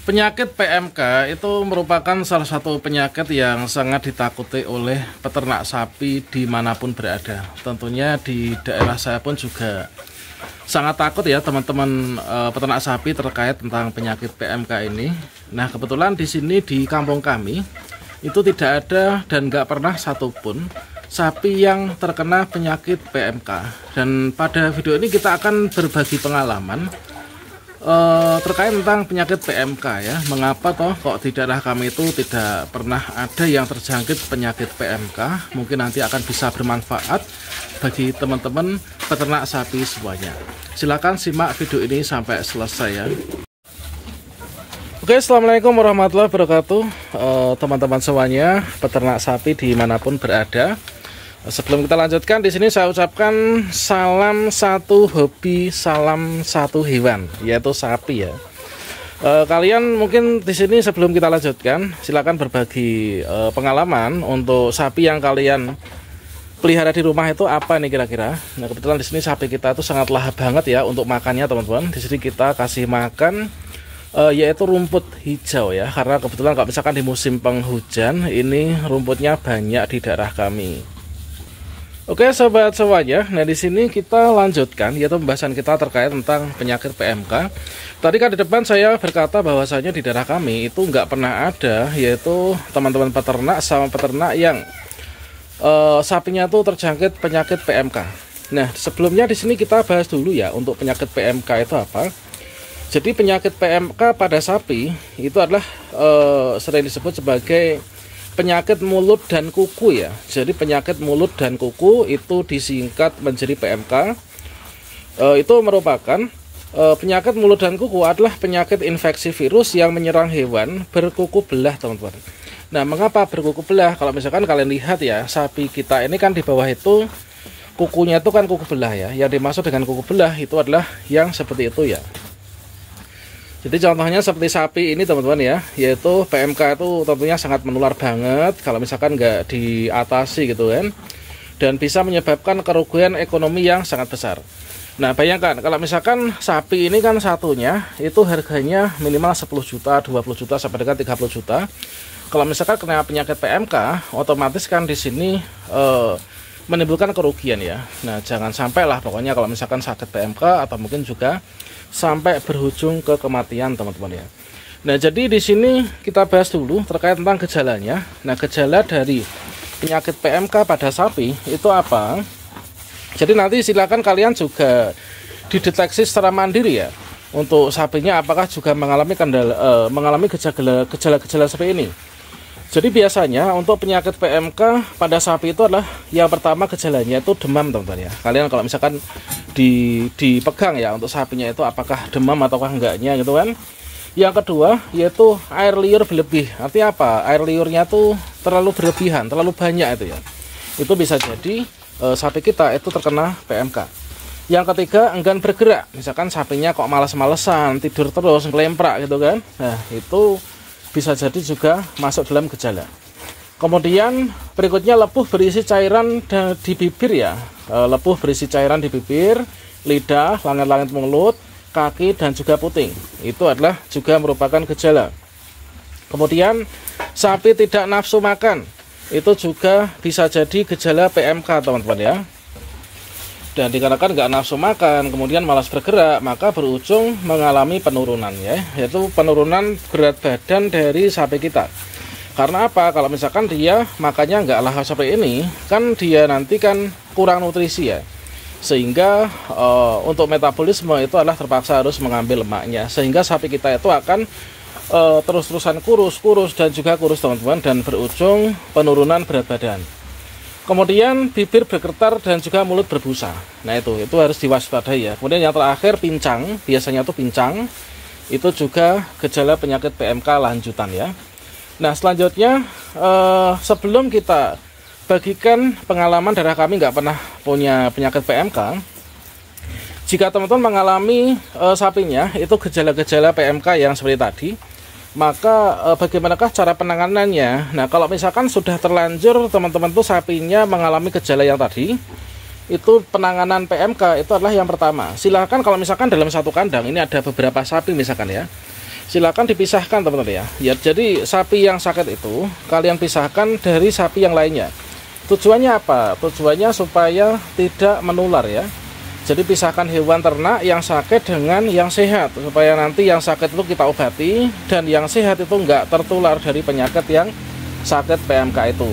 Penyakit PMK itu merupakan salah satu penyakit yang sangat ditakuti oleh peternak sapi dimanapun berada. Tentunya di daerah saya pun juga sangat takut ya teman-teman peternak sapi terkait tentang penyakit PMK ini. Nah, kebetulan di sini di kampung kami itu tidak ada dan nggak pernah satupun sapi yang terkena penyakit PMK. Dan pada video ini kita akan berbagi pengalaman terkait tentang penyakit PMK ya. Mengapa toh kok di daerah kami itu tidak pernah ada yang terjangkit penyakit PMK. Mungkin nanti akan bisa bermanfaat bagi teman-teman peternak sapi semuanya. Silahkan simak video ini sampai selesai ya. Oke, assalamualaikum warahmatullahi wabarakatuh, teman-teman semuanya peternak sapi dimanapun berada. Sebelum kita lanjutkan, di sini saya ucapkan salam satu hobi, salam satu hewan, yaitu sapi ya. Kalian mungkin di sini sebelum kita lanjutkan, silakan berbagi pengalaman untuk sapi yang kalian pelihara di rumah itu apa nih kira-kira. Nah, kebetulan di sini sapi kita itu sangat lahap banget ya untuk makannya teman-teman. Di sini kita kasih makan yaitu rumput hijau ya, karena kebetulan kalau misalkan di musim penghujan ini rumputnya banyak di daerah kami. Oke sobat semuanya, nah di sini kita lanjutkan yaitu pembahasan kita terkait tentang penyakit PMK. Tadi kan di depan saya berkata bahwasanya di daerah kami itu nggak pernah ada yaitu teman-teman peternak sama peternak yang sapinya tuh terjangkit penyakit PMK. Nah sebelumnya di sini kita bahas dulu ya untuk penyakit PMK itu apa. Jadi penyakit PMK pada sapi itu adalah sering disebut sebagai penyakit mulut dan kuku ya. Jadi penyakit mulut dan kuku itu disingkat menjadi PMK. Itu merupakan penyakit mulut dan kuku adalah penyakit infeksi virus yang menyerang hewan berkuku belah teman-teman. Nah, mengapa berkuku belah? Kalau misalkan kalian lihat ya, sapi kita ini kan di bawah itu kukunya itu kan kuku belah ya. Yang dimaksud dengan kuku belah itu adalah yang seperti itu ya. Jadi contohnya seperti sapi ini teman-teman ya, yaitu PMK itu tentunya sangat menular banget kalau misalkan nggak diatasi gitu kan, dan bisa menyebabkan kerugian ekonomi yang sangat besar. Nah bayangkan kalau misalkan sapi ini kan satunya itu harganya minimal 10 juta, 20 juta sampai dengan 30 juta. Kalau misalkan kena penyakit PMK, otomatis kan di sini menimbulkan kerugian ya. Nah jangan sampai lah pokoknya kalau misalkan sakit PMK atau mungkin juga sampai berujung ke kematian teman-teman ya. Nah jadi di sini kita bahas dulu terkait tentang gejalanya. Nah gejala dari penyakit PMK pada sapi itu apa? Jadi nanti silakan kalian juga dideteksi secara mandiri ya. Untuk sapinya apakah juga mengalami mengalami gejala-gejala seperti ini. Jadi biasanya untuk penyakit PMK pada sapi itu adalah yang pertama gejalanya itu demam teman-teman ya. Kalian kalau misalkan dipegang ya untuk sapinya itu apakah demam ataukah enggaknya gitu kan. Yang kedua yaitu air liur berlebih. Artinya apa? Air liurnya tuh terlalu berlebihan, terlalu banyak itu ya. Itu bisa jadi sapi kita itu terkena PMK. Yang ketiga enggan bergerak. Misalkan sapinya kok malas-malesan, tidur terus, ngelemprak gitu kan. Nah, itu bisa jadi juga masuk dalam gejala. Kemudian berikutnya lepuh berisi cairan di bibir ya. Lepuh berisi cairan di bibir, lidah, langit-langit mulut, kaki dan juga puting. Itu adalah juga merupakan gejala. Kemudian sapi tidak nafsu makan. Itu juga bisa jadi gejala PMK teman-teman ya. Dan dikarenakan nggak nafsu makan, kemudian malas bergerak, maka berujung mengalami penurunan ya, yaitu penurunan berat badan dari sapi kita. Karena apa? Kalau misalkan dia makannya nggak lahap seperti ini, kan dia nanti kan kurang nutrisi ya, sehingga untuk metabolisme itu adalah terpaksa harus mengambil lemaknya, sehingga sapi kita itu akan terus-terusan kurus dan juga kurus teman-teman, dan berujung penurunan berat badan. Kemudian bibir bergetar dan juga mulut berbusa. Nah itu harus diwaspadai ya. Kemudian yang terakhir pincang, biasanya tuh pincang. Itu juga gejala penyakit PMK lanjutan ya. Nah selanjutnya sebelum kita bagikan pengalaman daerah kami nggak pernah punya penyakit PMK. Jika teman-teman mengalami sapinya itu gejala-gejala PMK yang seperti tadi, maka bagaimanakah cara penanganannya? Nah kalau misalkan sudah terlanjur teman-teman tuh sapinya mengalami gejala yang tadi, itu penanganan PMK itu adalah yang pertama. Silahkan kalau misalkan dalam satu kandang ini ada beberapa sapi misalkan ya, silakan dipisahkan teman-teman ya. Ya, jadi sapi yang sakit itu kalian pisahkan dari sapi yang lainnya. Tujuannya apa? Tujuannya supaya tidak menular ya. Jadi pisahkan hewan ternak yang sakit dengan yang sehat, supaya nanti yang sakit itu kita obati dan yang sehat itu enggak tertular dari penyakit yang sakit PMK itu.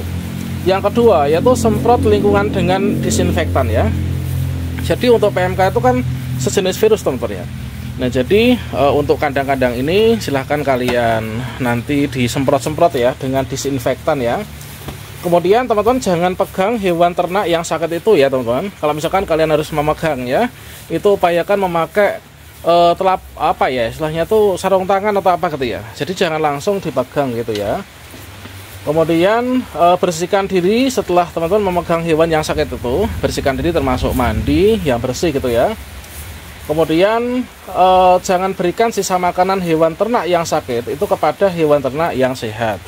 Yang kedua yaitu semprot lingkungan dengan disinfektan ya. Jadi untuk PMK itu kan sejenis virus teman-teman ya. Nah jadi untuk kandang-kandang ini silahkan kalian nanti disemprot-semprot ya dengan disinfektan ya. Kemudian teman-teman jangan pegang hewan ternak yang sakit itu ya teman-teman. Kalau misalkan kalian harus memegang ya, itu upayakan memakai telap apa ya istilahnya tuh sarung tangan atau apa gitu ya. Jadi jangan langsung dipegang gitu ya. Kemudian bersihkan diri setelah teman-teman memegang hewan yang sakit itu. Bersihkan diri termasuk mandi yang bersih gitu ya. Kemudian jangan berikan sisa makanan hewan ternak yang sakit itu kepada hewan ternak yang sehat.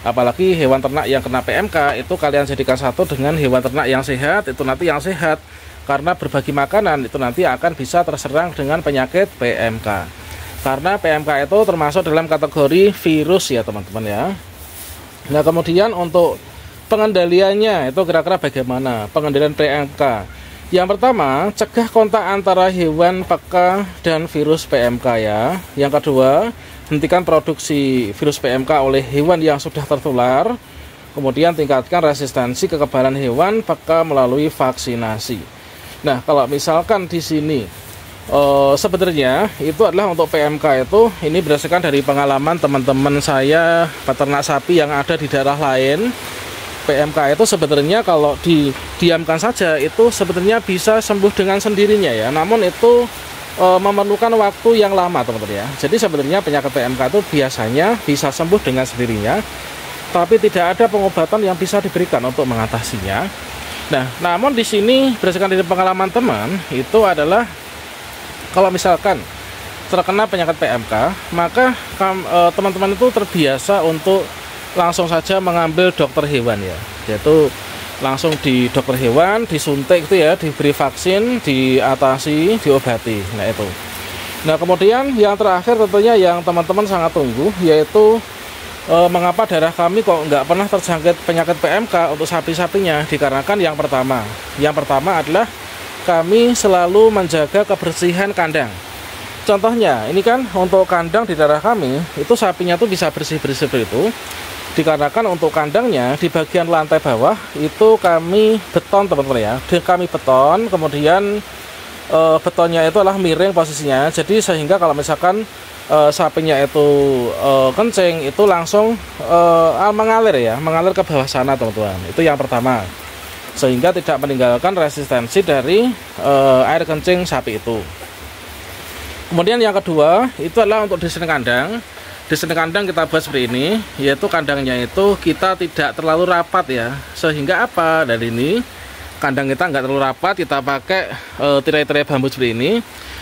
Apalagi hewan ternak yang kena PMK itu kalian jadikan satu dengan hewan ternak yang sehat. Itu nanti yang sehat karena berbagi makanan itu nanti akan bisa terserang dengan penyakit PMK. Karena PMK itu termasuk dalam kategori virus ya teman-teman ya. Nah kemudian untuk pengendaliannya itu kira-kira bagaimana pengendalian PMK? Yang pertama, cegah kontak antara hewan peka dan virus PMK ya. Yang kedua, hentikan produksi virus PMK oleh hewan yang sudah tertular. Kemudian tingkatkan resistensi kekebalan hewan peka melalui vaksinasi. Nah, kalau misalkan di sini sebenarnya itu adalah untuk PMK itu ini berdasarkan dari pengalaman teman-teman saya peternak sapi yang ada di daerah lain. PMK itu sebenarnya kalau didiamkan saja itu sebenarnya bisa sembuh dengan sendirinya ya. Namun itu memerlukan waktu yang lama teman-teman ya. Jadi sebenarnya penyakit PMK itu biasanya bisa sembuh dengan sendirinya, tapi tidak ada pengobatan yang bisa diberikan untuk mengatasinya. Nah, namun di sini berdasarkan dari pengalaman teman itu adalah kalau misalkan terkena penyakit PMK, maka teman-teman itu terbiasa untuk langsung saja mengambil dokter hewan ya, yaitu langsung di dokter hewan, disuntik itu ya, diberi vaksin, diatasi, diobati. Nah itu. Nah kemudian yang terakhir tentunya yang teman-teman sangat tunggu yaitu mengapa darah kami kok nggak pernah terjangkit penyakit PMK untuk sapi-sapinya? Dikarenakan yang pertama adalah kami selalu menjaga kebersihan kandang. Contohnya ini kan untuk kandang di daerah kami itu sapinya tuh bisa bersih-bersih seperti itu. Dikarenakan untuk kandangnya di bagian lantai bawah itu kami beton teman-teman ya. Kami beton, kemudian betonnya itu adalah miring posisinya. Jadi sehingga kalau misalkan sapinya itu kencing itu langsung mengalir ya, mengalir ke bawah sana teman-teman. Itu yang pertama. Sehingga tidak meninggalkan resistensi dari air kencing sapi itu. Kemudian yang kedua itu adalah untuk desain kandang. Desain kandang kita buat seperti ini, yaitu kandangnya itu kita tidak terlalu rapat ya. Sehingga apa? Dari ini kandang kita nggak terlalu rapat, kita pakai tirai-tirai bambu seperti ini.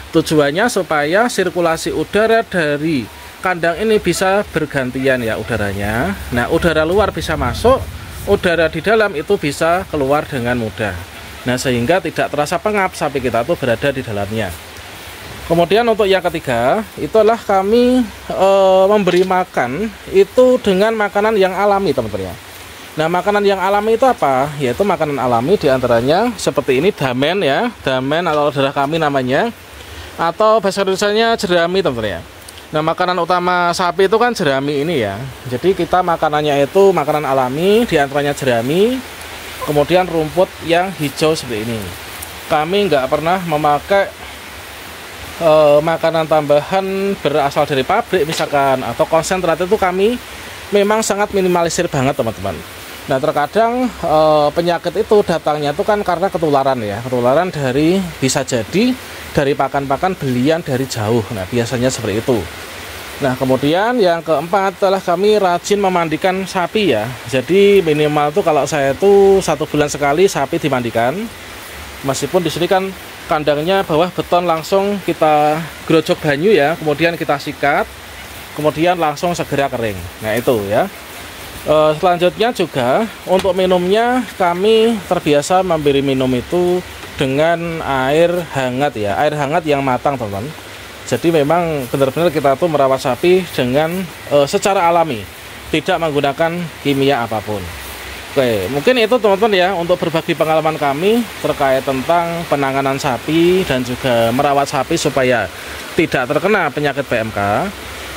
Tujuannya supaya sirkulasi udara dari kandang ini bisa bergantian ya udaranya. Nah udara luar bisa masuk, udara di dalam itu bisa keluar dengan mudah. Nah sehingga tidak terasa pengap sapi kita tuh berada di dalamnya. Kemudian untuk yang ketiga itu adalah kami memberi makan itu dengan makanan yang alami teman-teman ya. Nah makanan yang alami itu apa? Yaitu makanan alami diantaranya seperti ini damen ya, damen atau daerah kami namanya, atau bahasa Indonesianya jerami teman-teman ya. Nah makanan utama sapi itu kan jerami ini ya. Jadi kita makanannya itu makanan alami diantaranya jerami, kemudian rumput yang hijau seperti ini. Kami nggak pernah memakai makanan tambahan berasal dari pabrik misalkan atau konsentrat itu kami memang sangat minimalisir banget teman-teman. Nah terkadang penyakit itu datangnya itu kan karena ketularan ya, ketularan dari bisa jadi dari pakan-pakan belian dari jauh. Nah biasanya seperti itu. Nah kemudian yang keempat adalah kami rajin memandikan sapi ya. Jadi minimal tuh kalau saya itu 1 bulan sekali sapi dimandikan. Meskipun di sini kan kandangnya bawah beton langsung kita gerojok banyu ya, kemudian kita sikat, kemudian langsung segera kering. Nah itu ya. Selanjutnya juga untuk minumnya kami terbiasa memberi minum itu dengan air hangat ya, air hangat yang matang teman-teman. Jadi memang benar-benar kita tuh merawat sapi dengan secara alami, tidak menggunakan kimia apapun. Oke, mungkin itu teman-teman ya, untuk berbagi pengalaman kami terkait tentang penanganan sapi dan juga merawat sapi supaya tidak terkena penyakit PMK.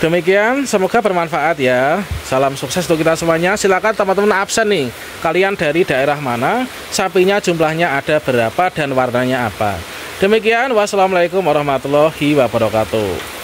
Demikian, semoga bermanfaat ya. Salam sukses untuk kita semuanya. Silakan teman-teman absen nih, kalian dari daerah mana, sapinya jumlahnya ada berapa dan warnanya apa. Demikian, wassalamualaikum warahmatullahi wabarakatuh.